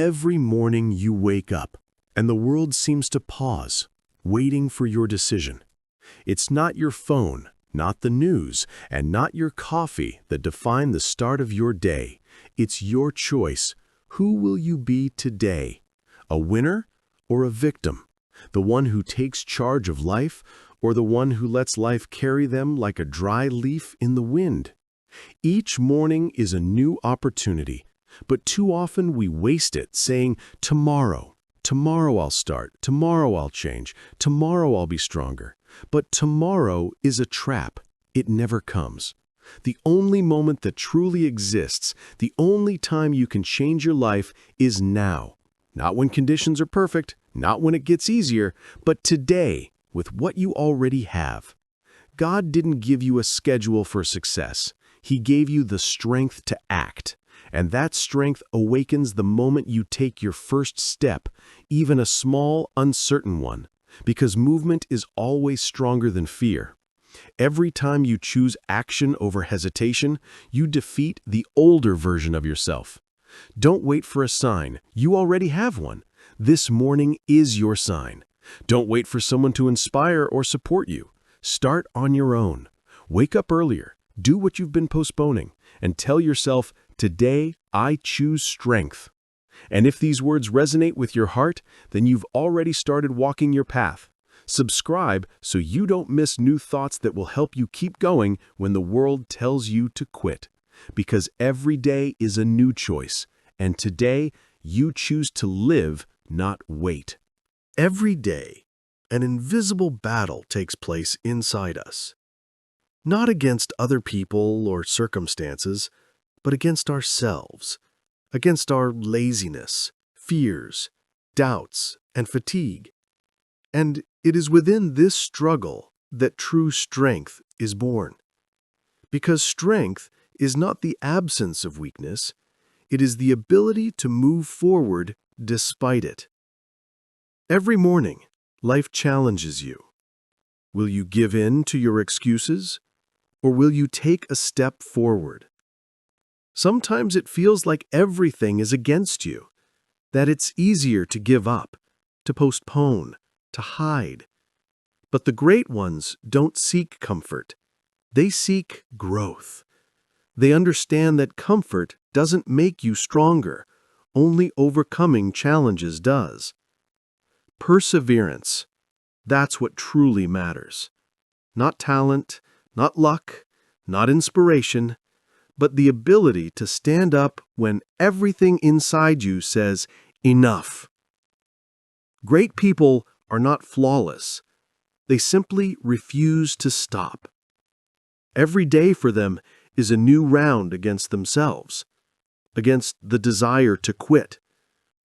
Every morning you wake up, and the world seems to pause, waiting for your decision. It's not your phone, not the news, and not your coffee that define the start of your day. It's your choice. Who will you be today? A winner or a victim? The one who takes charge of life, or the one who lets life carry them like a dry leaf in the wind? Each morning is a new opportunity, but too often we waste it saying, tomorrow I'll start, tomorrow I'll change, tomorrow I'll be stronger. But tomorrow is a trap. It never comes. The only moment that truly exists, the only time you can change your life is now. Not when conditions are perfect, not when it gets easier, but today, with what you already have. God didn't give you a schedule for success. He gave you the strength to act. And that strength awakens the moment you take your first step, even a small, uncertain one, because movement is always stronger than fear. Every time you choose action over hesitation, you defeat the older version of yourself. Don't wait for a sign. You already have one. This morning is your sign. Don't wait for someone to inspire or support you. Start on your own. Wake up earlier. Do what you've been postponing, and tell yourself, today I choose strength. And if these words resonate with your heart, then you've already started walking your path. Subscribe so you don't miss new thoughts that will help you keep going when the world tells you to quit. Because every day is a new choice, and today you choose to live, not wait. Every day, an invisible battle takes place inside us. Not against other people or circumstances, but against ourselves, against our laziness, fears, doubts, and fatigue. And it is within this struggle that true strength is born. Because strength is not the absence of weakness, it is the ability to move forward despite it. Every morning, life challenges you. Will you give in to your excuses, or will you take a step forward? Sometimes it feels like everything is against you, that it's easier to give up, to postpone, to hide. But the great ones don't seek comfort. They seek growth. They understand that comfort doesn't make you stronger, only overcoming challenges does. Perseverance, that's what truly matters. Not talent, not luck, not inspiration, but the ability to stand up when everything inside you says, enough. Great people are not flawless. They simply refuse to stop. Every day for them is a new round against themselves, against the desire to quit,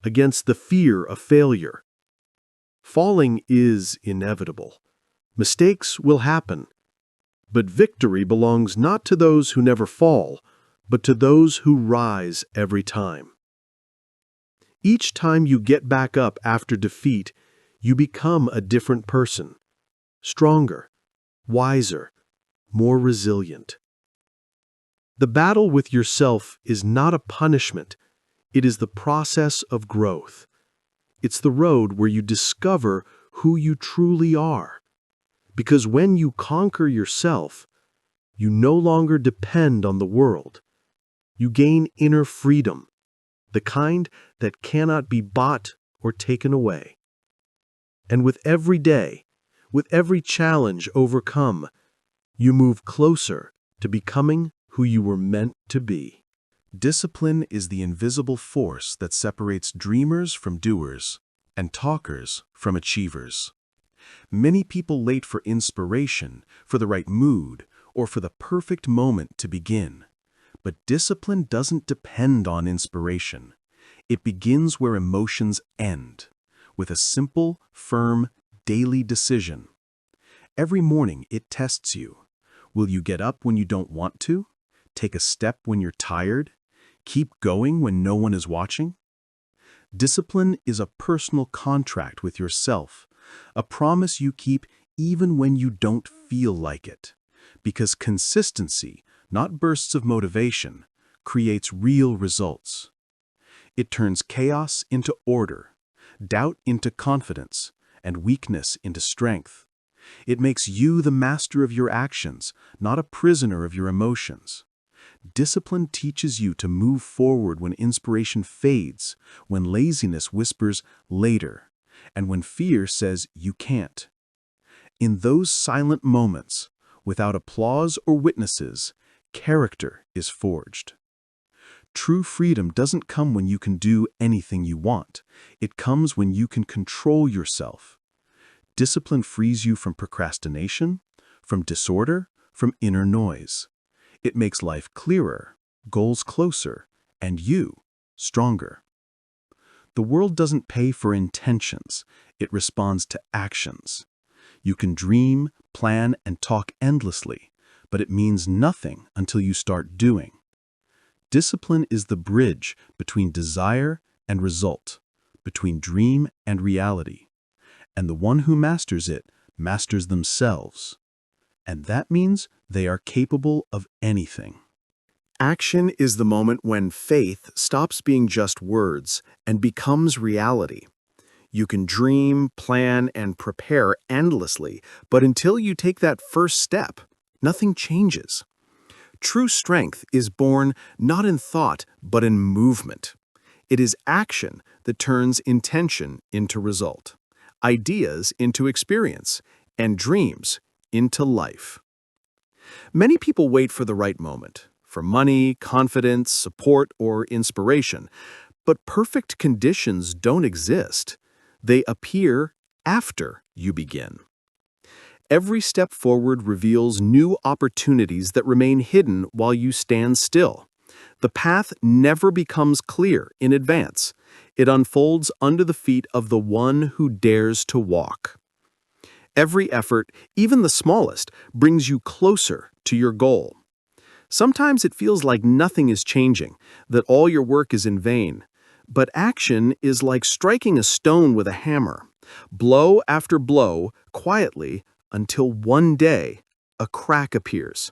against the fear of failure. Falling is inevitable. Mistakes will happen. But victory belongs not to those who never fall, but to those who rise every time. Each time you get back up after defeat, you become a different person, stronger, wiser, more resilient. The battle with yourself is not a punishment, it is the process of growth. It's the road where you discover who you truly are. Because when you conquer yourself, you no longer depend on the world. You gain inner freedom, the kind that cannot be bought or taken away. And with every day, with every challenge overcome, you move closer to becoming who you were meant to be. Discipline is the invisible force that separates dreamers from doers and talkers from achievers. Many people wait for inspiration, for the right mood, or for the perfect moment to begin. But discipline doesn't depend on inspiration. It begins where emotions end, with a simple, firm, daily decision. Every morning it tests you. Will you get up when you don't want to? Take a step when you're tired? Keep going when no one is watching? Discipline is a personal contract with yourself, a promise you keep even when you don't feel like it. Because consistency, not bursts of motivation, creates real results. It turns chaos into order, doubt into confidence, and weakness into strength. It makes you the master of your actions, not a prisoner of your emotions. Discipline teaches you to move forward when inspiration fades, when laziness whispers later, and when fear says you can't. In those silent moments, without applause or witnesses, character is forged. True freedom doesn't come when you can do anything you want. It comes when you can control yourself. Discipline frees you from procrastination, from disorder, from inner noise. It makes life clearer, goals closer, and you stronger. The world doesn't pay for intentions, it responds to actions. You can dream, plan, and talk endlessly, but it means nothing until you start doing. Discipline is the bridge between desire and result, between dream and reality. And the one who masters it masters themselves. And that means they are capable of anything. Action is the moment when faith stops being just words and becomes reality. You can dream, plan, and prepare endlessly, but until you take that first step, nothing changes. True strength is born not in thought, but in movement. It is action that turns intention into result, ideas into experience, and dreams into life. Many people wait for the right moment, for money, confidence, support, or inspiration, but perfect conditions don't exist. They appear after you begin. Every step forward reveals new opportunities that remain hidden while you stand still. The path never becomes clear in advance. It unfolds under the feet of the one who dares to walk. Every effort, even the smallest, brings you closer to your goal. Sometimes it feels like nothing is changing, that all your work is in vain. But action is like striking a stone with a hammer, blow after blow, quietly, until one day a crack appears.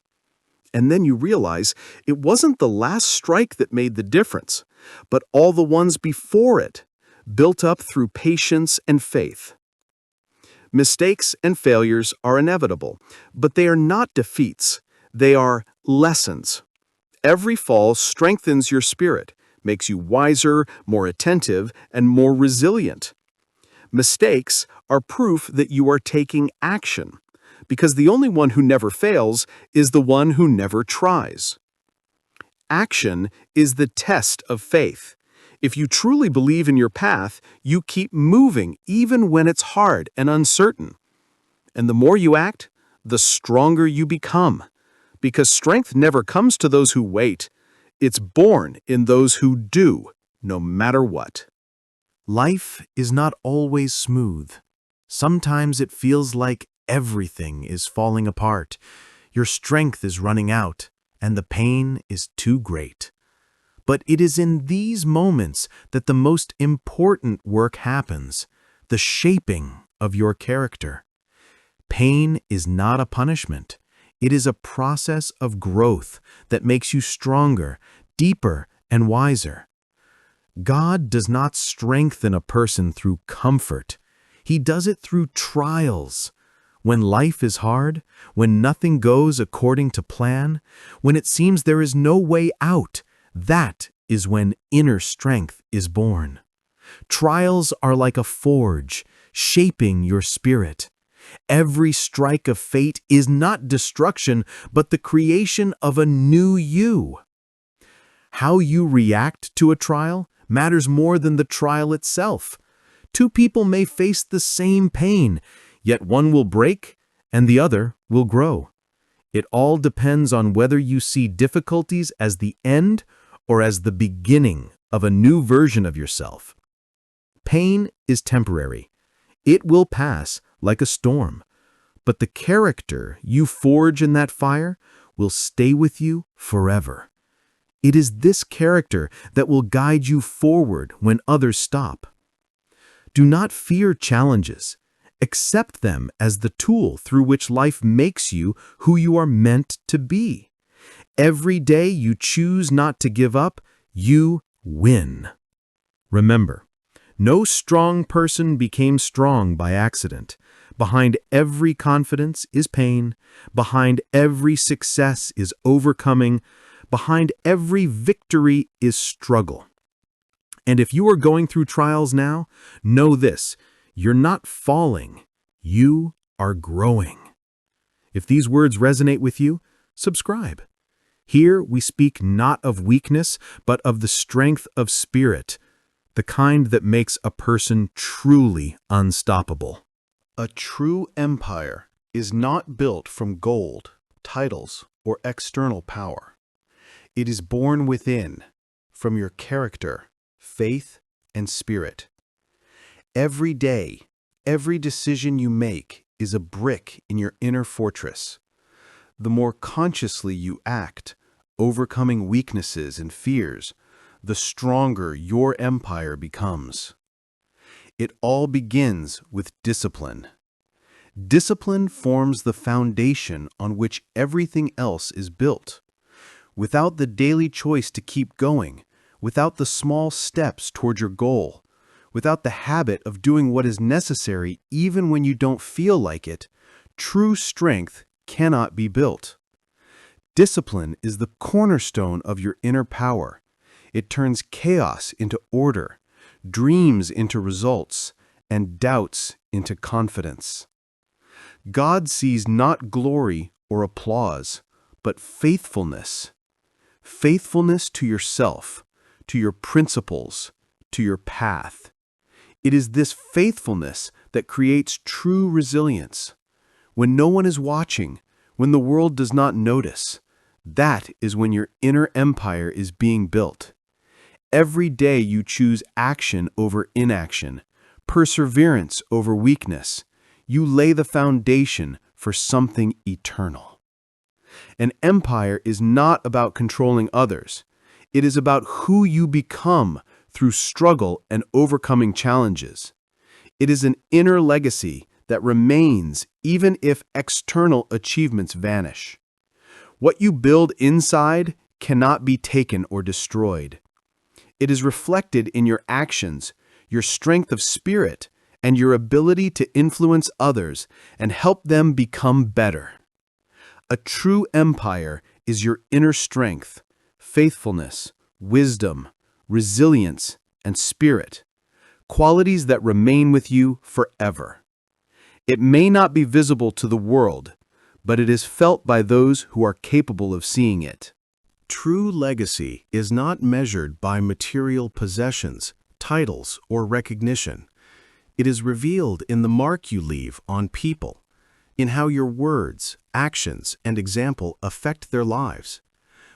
And then you realize it wasn't the last strike that made the difference, but all the ones before it, built up through patience and faith. Mistakes and failures are inevitable, but they are not defeats. They are lessons. Every fall strengthens your spirit, makes you wiser, more attentive, and more resilient. Mistakes are proof that you are taking action, because the only one who never fails is the one who never tries. Action is the test of faith. If you truly believe in your path, you keep moving even when it's hard and uncertain. And the more you act, the stronger you become. Because strength never comes to those who wait. It's born in those who do, no matter what. Life is not always smooth. Sometimes it feels like everything is falling apart. Your strength is running out, and the pain is too great. But it is in these moments that the most important work happens, the shaping of your character. Pain is not a punishment. It is a process of growth that makes you stronger, deeper, and wiser. God does not strengthen a person through comfort. He does it through trials. When life is hard, when nothing goes according to plan, when it seems there is no way out, that is when inner strength is born. Trials are like a forge, shaping your spirit. Every strike of fate is not destruction, but the creation of a new you. How you react to a trial matters more than the trial itself. Two people may face the same pain, yet one will break and the other will grow. It all depends on whether you see difficulties as the end or as the beginning of a new version of yourself. Pain is temporary. It will pass like a storm, but the character you forge in that fire will stay with you forever. It is this character that will guide you forward when others stop. Do not fear challenges. Accept them as the tool through which life makes you who you are meant to be. Every day you choose not to give up, you win. Remember, no strong person became strong by accident. Behind every confidence is pain. Behind every success is overcoming. Behind every victory is struggle. And if you are going through trials now, know this: you're not falling, you are growing. If these words resonate with you, subscribe. Here we speak not of weakness, but of the strength of spirit, the kind that makes a person truly unstoppable. A true empire is not built from gold, titles, or external power. It is born within, from your character, faith, and spirit. Every day, every decision you make is a brick in your inner fortress. The more consciously you act, overcoming weaknesses and fears, the stronger your empire becomes. It all begins with discipline. Discipline forms the foundation on which everything else is built. Without the daily choice to keep going, without the small steps toward your goal, without the habit of doing what is necessary even when you don't feel like it, true strength cannot be built. Discipline is the cornerstone of your inner power. It turns chaos into order, dreams into results, and doubts into confidence. God sees not glory or applause, but faithfulness. Faithfulness to yourself, to your principles, to your path. It is this faithfulness that creates true resilience. When no one is watching, when the world does not notice, that is when your inner empire is being built. Every day you choose action over inaction, perseverance over weakness. You lay the foundation for something eternal. An empire is not about controlling others. It is about who you become through struggle and overcoming challenges. It is an inner legacy that remains even if external achievements vanish. What you build inside cannot be taken or destroyed. It is reflected in your actions, your strength of spirit, and your ability to influence others and help them become better. A true empire is your inner strength, faithfulness, wisdom, resilience, and spirit, qualities that remain with you forever. It may not be visible to the world, but it is felt by those who are capable of seeing it. True legacy is not measured by material possessions, titles, or recognition. It is revealed in the mark you leave on people, in how your words, actions, and example affect their lives.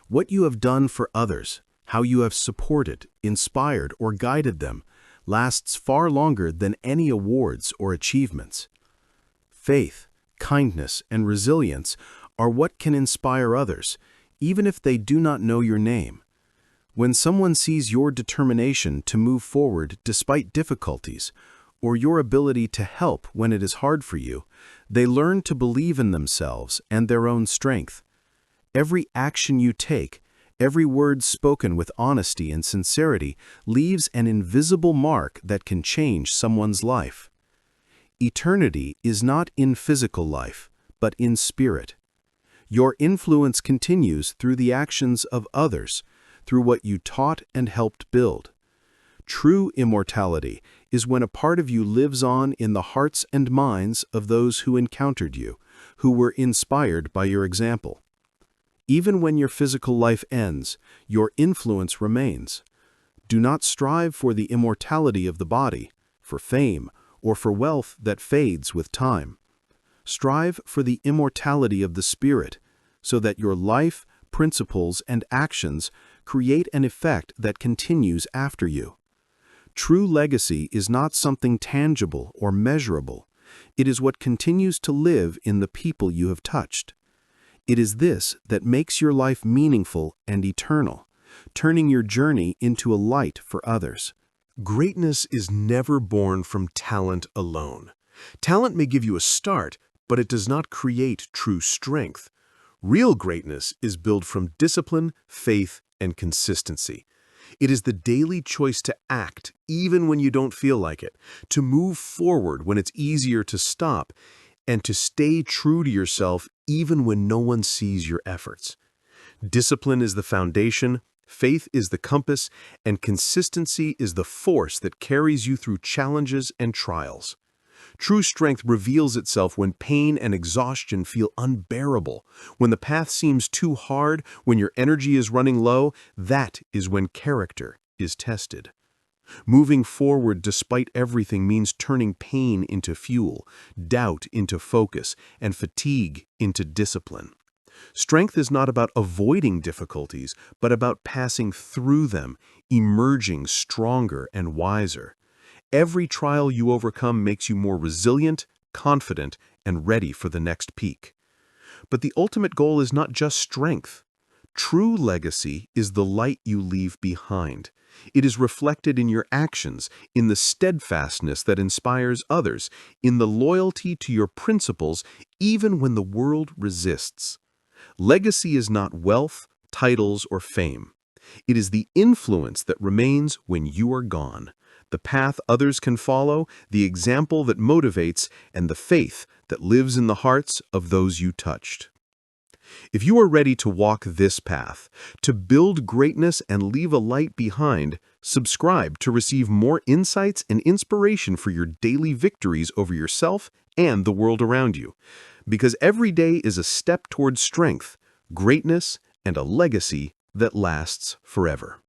What you have done for others, how you have supported, inspired, or guided them, lasts far longer than any awards or achievements. Faith, kindness, and resilience are what can inspire others, even if they do not know your name. When someone sees your determination to move forward despite difficulties, or your ability to help when it is hard for you, they learn to believe in themselves and their own strength. Every action you take, every word spoken with honesty and sincerity leaves an invisible mark that can change someone's life. Eternity is not in physical life, but in spirit. Your influence continues through the actions of others, through what you taught and helped build. True immortality is when a part of you lives on in the hearts and minds of those who encountered you, who were inspired by your example. Even when your physical life ends, your influence remains. Do not strive for the immortality of the body, for fame, or for wealth that fades with time. Strive for the immortality of the spirit, so that your life, principles, and actions create an effect that continues after you. True legacy is not something tangible or measurable. It is what continues to live in the people you have touched. It is this that makes your life meaningful and eternal, turning your journey into a light for others. Greatness is never born from talent alone. Talent may give you a start, but it does not create true strength. Real greatness is built from discipline, faith, and consistency. It is the daily choice to act even when you don't feel like it, to move forward when it's easier to stop, and to stay true to yourself even when no one sees your efforts. Discipline is the foundation, faith is the compass, and consistency is the force that carries you through challenges and trials. True strength reveals itself when pain and exhaustion feel unbearable. When the path seems too hard, when your energy is running low, that is when character is tested. Moving forward despite everything means turning pain into fuel, doubt into focus, and fatigue into discipline. Strength is not about avoiding difficulties, but about passing through them, emerging stronger and wiser. Every trial you overcome makes you more resilient, confident, and ready for the next peak. But the ultimate goal is not just strength. True legacy is the light you leave behind. It is reflected in your actions, in the steadfastness that inspires others, in the loyalty to your principles, even when the world resists. Legacy is not wealth, titles, or fame. It is the influence that remains when you are gone, the path others can follow, the example that motivates, and the faith that lives in the hearts of those you touched. If you are ready to walk this path, to build greatness and leave a light behind, subscribe to receive more insights and inspiration for your daily victories over yourself and the world around you. Because every day is a step towards strength, greatness, and a legacy that lasts forever.